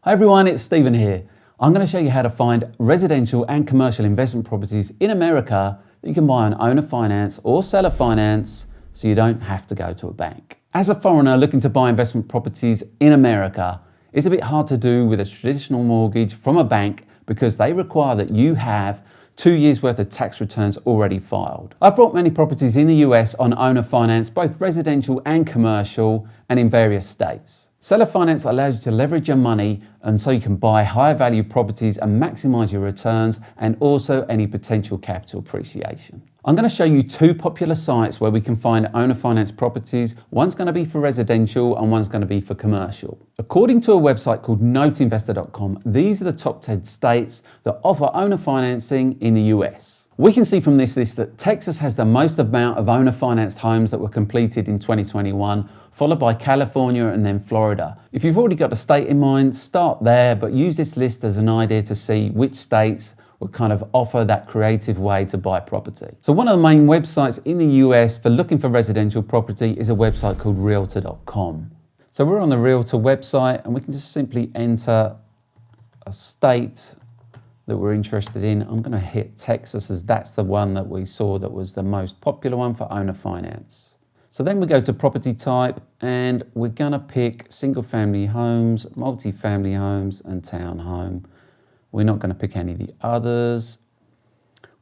Hi everyone, it's Stephen here. I'm going to show you how to find residential and commercial investment properties in America that you can buy on owner finance or seller finance so you don't have to go to a bank. As a foreigner looking to buy investment properties in America, it's a bit hard to do with a traditional mortgage from a bank because they require that you have 2 years worth of tax returns already filed. I've bought many properties in the US on owner finance, both residential and commercial, and in various states. Seller finance allows you to leverage your money and so you can buy higher value properties and maximize your returns and also any potential capital appreciation. I'm going to show you two popular sites where we can find owner finance properties. One's going to be for residential and one's going to be for commercial. According to a website called noteinvestor.com, these are the top 10 states that offer owner financing in the US. We can see from this list that Texas has the most amount of owner financed homes that were completed in 2021, followed by California and then Florida. If you've already got a state in mind, start there, but use this list as an idea to see which states will kind of offer that creative way to buy property. So one of the main websites in the US for looking for residential property is a website called realtor.com. So we're on the Realtor website and we can just simply enter a state that we're interested in. I'm going to hit Texas as that's the one that we saw that was the most popular one for owner finance. So then we go to property type and we're going to pick single family homes, multi-family homes and townhome. We're not going to pick any of the others.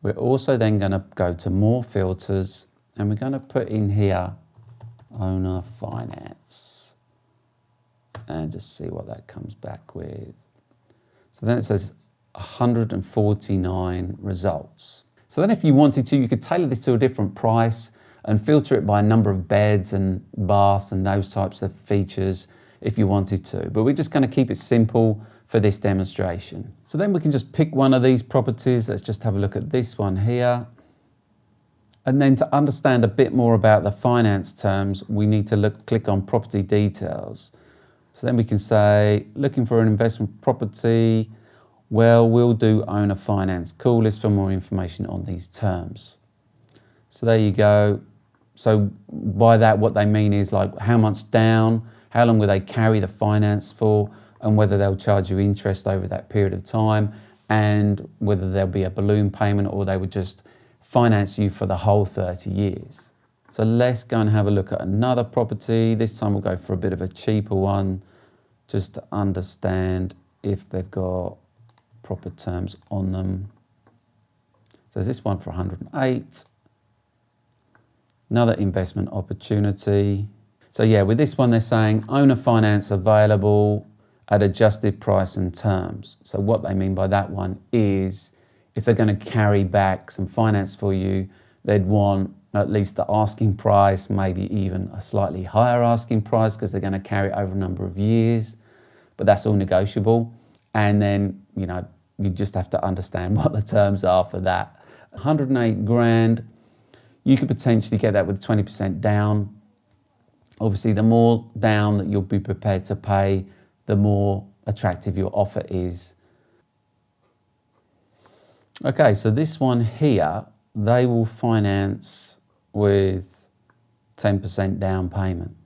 We're also then going to go to more filters and we're going to put in here owner finance and just see what that comes back with. So then it says 149 results. So then if you wanted to, you could tailor this to a different price and filter it by a number of beds and baths and those types of features if you wanted to. But we're just going to keep it simple for this demonstration. So then we can just pick one of these properties. Let's just have a look at this one here. And then to understand a bit more about the finance terms, we need to click on property details. So then we can say, looking for an investment property, well, we'll do owner finance. Call us for more information on these terms. So there you go. So by that, what they mean is like how much down, how long will they carry the finance for, and whether they'll charge you interest over that period of time, and whether there'll be a balloon payment or they would just finance you for the whole 30 years. So let's go and have a look at another property. This time we'll go for a bit of a cheaper one, just to understand if they've got proper terms on them. So there's this one for 108. Another investment opportunity. So yeah, with this one they're saying owner finance available at adjusted price and terms. So what they mean by that one is if they're going to carry back some finance for you, they'd want at least the asking price, maybe even a slightly higher asking price because they're going to carry it over a number of years, but that's all negotiable. And then, you know, you just have to understand what the terms are for that. 108 grand, you could potentially get that with 20% down. Obviously, the more down that you'll be prepared to pay, the more attractive your offer is. Okay, so this one here, they will finance with 10% down payment.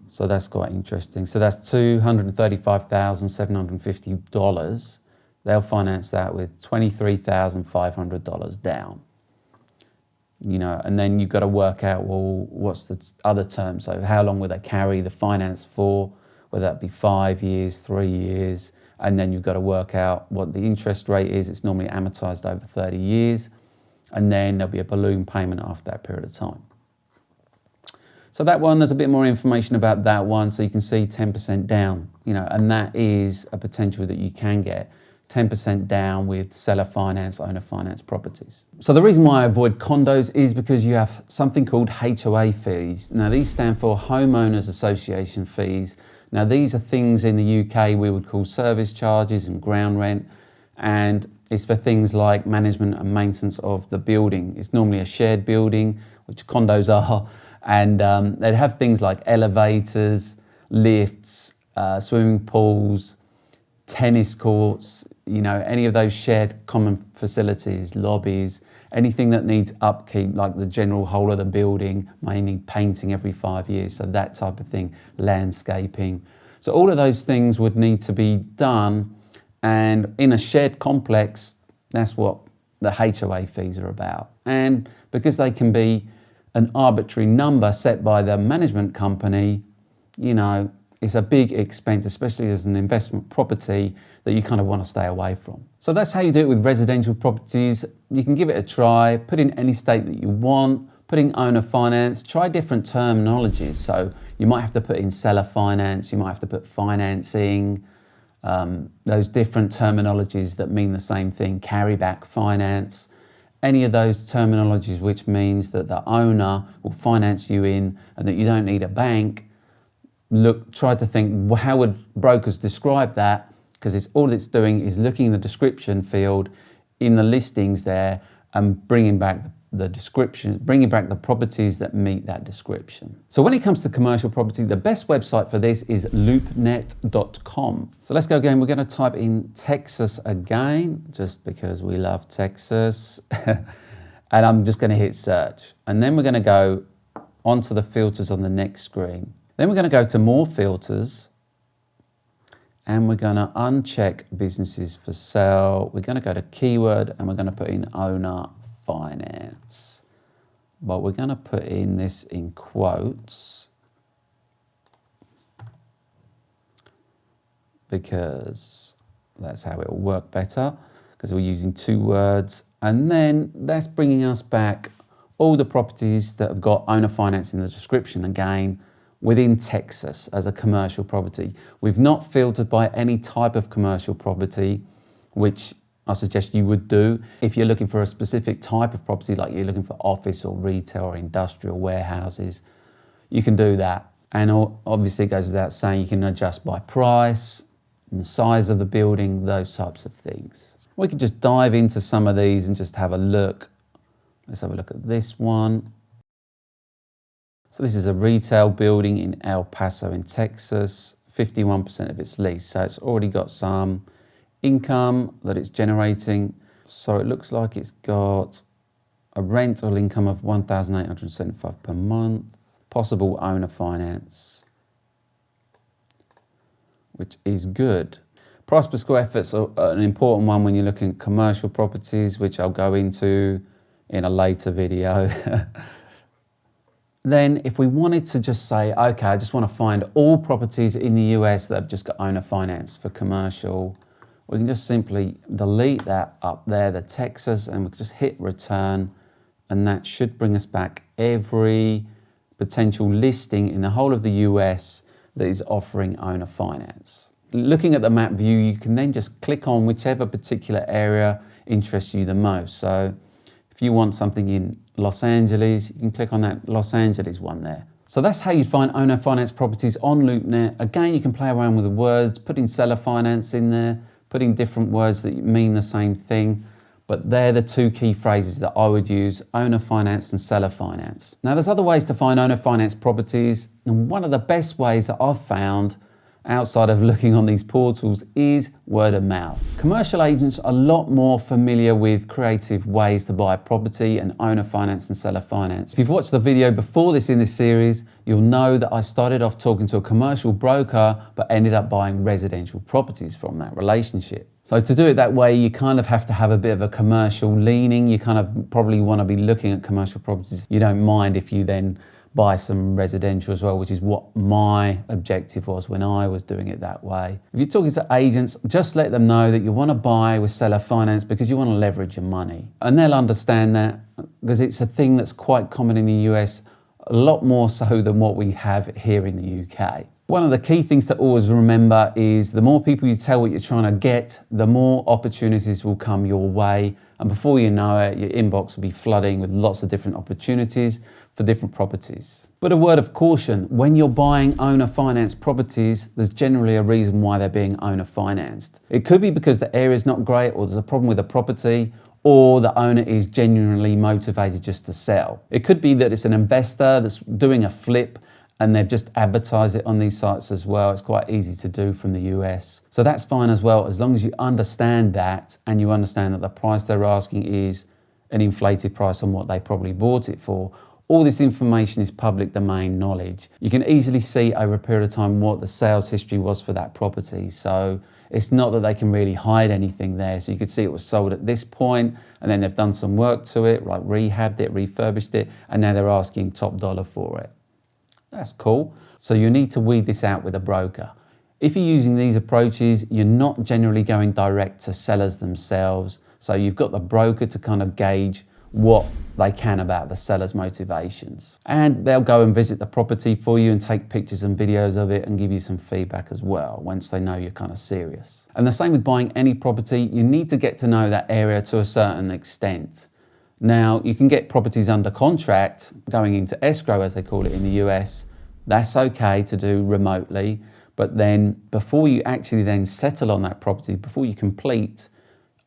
So that's quite interesting. So that's $235,750. They'll finance that with $23,500 down. You know, and then you've got to work out, well, what's the other term? So how long will they carry the finance for? Whether that be 5 years, 3 years, and then you've got to work out what the interest rate is. It's normally amortized over 30 years, and then there'll be a balloon payment after that period of time. So that one, there's a bit more information about that one, so you can see 10% down, you know, and that is a potential that you can get 10% down with seller finance, owner finance properties. So the reason why I avoid condos is because you have something called HOA fees. Now these stand for Homeowners Association fees. Now these are things in the UK we would call service charges and ground rent, and it's for things like management and maintenance of the building. It's normally a shared building, which condos are, and they'd have things like elevators, lifts, swimming pools, tennis courts, you know, any of those shared common facilities, lobbies, anything that needs upkeep, like the general whole of the building may need painting every 5 years, so that type of thing, landscaping. So all of those things would need to be done, and in a shared complex, that's what the HOA fees are about. And because they can be an arbitrary number set by the management company, you know, it's a big expense, especially as an investment property, that you kind of want to stay away from. So that's how you do it with residential properties. You can give it a try, put in any state that you want, put in owner finance, try different terminologies. So you might have to put in seller finance, you might have to put financing, those different terminologies that mean the same thing, carryback finance, any of those terminologies which means that the owner will finance you in and that you don't need a bank. Try to think, well, how would brokers describe that? Because all it's doing is looking in the description field in the listings there and bringing back the description, bringing back the properties that meet that description. So when it comes to commercial property, the best website for this is loopnet.com. So let's go again. We're going to type in Texas again, just because we love Texas. And I'm just going to hit search. And then we're going to go onto the filters on the next screen. Then we're going to go to more filters. And we're going to uncheck businesses for sale. We're going to go to keyword and we're going to put in owner finance. But we're going to put in this in quotes because that's how it will work better, because we're using 2 words. And then that's bringing us back all the properties that have got owner finance in the description again, within Texas as a commercial property. We've not filtered by any type of commercial property, which I suggest you would do. If you're looking for a specific type of property, like you're looking for office or retail or industrial warehouses, you can do that. And obviously it goes without saying, you can adjust by price and the size of the building, those types of things. We can just dive into some of these and just have a look. Let's have a look at this one. So this is a retail building in El Paso in Texas, 51% of its leased. So it's already got some income that it's generating. So it looks like it's got a rental income of $1,875 per month, possible owner finance, which is good. Price per square foot is an important one when you're looking at commercial properties, which I'll go into in a later video. Then if we wanted to just say, okay, I just want to find all properties in the US that have just got owner finance for commercial, we can just simply delete that up there, the Texas, and we can just hit return, and that should bring us back every potential listing in the whole of the US that is offering owner finance. Looking at the map view, you can then just click on whichever particular area interests you the most. So if you want something in Los Angeles, you can click on that Los Angeles one there. So that's how you find owner finance properties on LoopNet. Again, you can play around with the words, putting seller finance in there, putting different words that mean the same thing. But they're the 2 key phrases that I would use: owner finance and seller finance. Now there's other ways to find owner finance properties, and one of the best ways that I've found outside of looking on these portals is word of mouth. Commercial agents are a lot more familiar with creative ways to buy property and owner finance and seller finance. If you've watched the video before this in this series, you'll know that I started off talking to a commercial broker but ended up buying residential properties from that relationship. So to do it that way, you kind of have to have a bit of a commercial leaning. You kind of probably want to be looking at commercial properties. You don't mind if you then buy some residential as well, which is what my objective was when I was doing it that way. If you're talking to agents, just let them know that you want to buy with seller finance because you want to leverage your money. And they'll understand that, because it's a thing that's quite common in the US, a lot more so than what we have here in the UK. One of the key things to always remember is the more people you tell what you're trying to get, the more opportunities will come your way. And before you know it, your inbox will be flooding with lots of different opportunities for different properties. But a word of caution, when you're buying owner finance properties, there's generally a reason why they're being owner financed. It could be because the area is not great, or there's a problem with the property, or the owner is genuinely motivated just to sell. It could be that it's an investor that's doing a flip and they've just advertised it on these sites as well. It's quite easy to do from the US. So that's fine as well, as long as you understand that and you understand that the price they're asking is an inflated price on what they probably bought it for, all this information is public domain knowledge. You can easily see over a period of time what the sales history was for that property. So it's not that they can really hide anything there. So you could see it was sold at this point, and then they've done some work to it, like rehabbed it, refurbished it, and now they're asking top dollar for it. That's cool. So you need to weed this out with a broker. If you're using these approaches, you're not generally going direct to sellers themselves. So you've got the broker to kind of gauge what they can about the seller's motivations. And they'll go and visit the property for you and take pictures and videos of it and give you some feedback as well, once they know you're kind of serious. And the same with buying any property, you need to get to know that area to a certain extent. Now, you can get properties under contract, going into escrow as they call it in the US. That's okay to do remotely. But then before you actually then settle on that property, before you complete,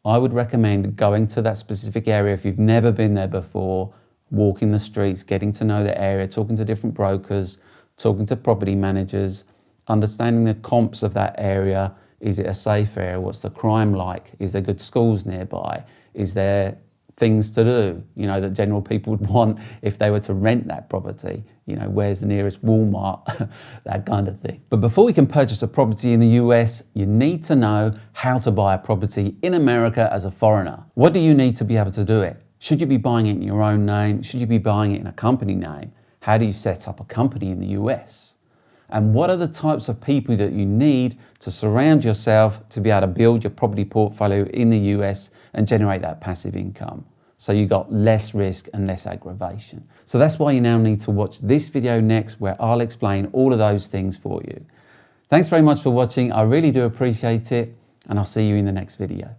I would recommend going to that specific area if you've never been there before, walking the streets, getting to know the area, talking to different brokers, talking to property managers, understanding the comps of that area. Is it a safe area? What's the crime like? Is there good schools nearby? Is there things to do, you know, that general people would want if they were to rent that property? You know, where's the nearest Walmart, that kind of thing. But before we can purchase a property in the US, you need to know how to buy a property in America as a foreigner. What do you need to be able to do it? Should you be buying it in your own name? Should you be buying it in a company name? How do you set up a company in the US? And what are the types of people that you need to surround yourself to be able to build your property portfolio in the US and generate that passive income? So you got less risk and less aggravation. So that's why you now need to watch this video next, where I'll explain all of those things for you. Thanks very much for watching. I really do appreciate it, and I'll see you in the next video.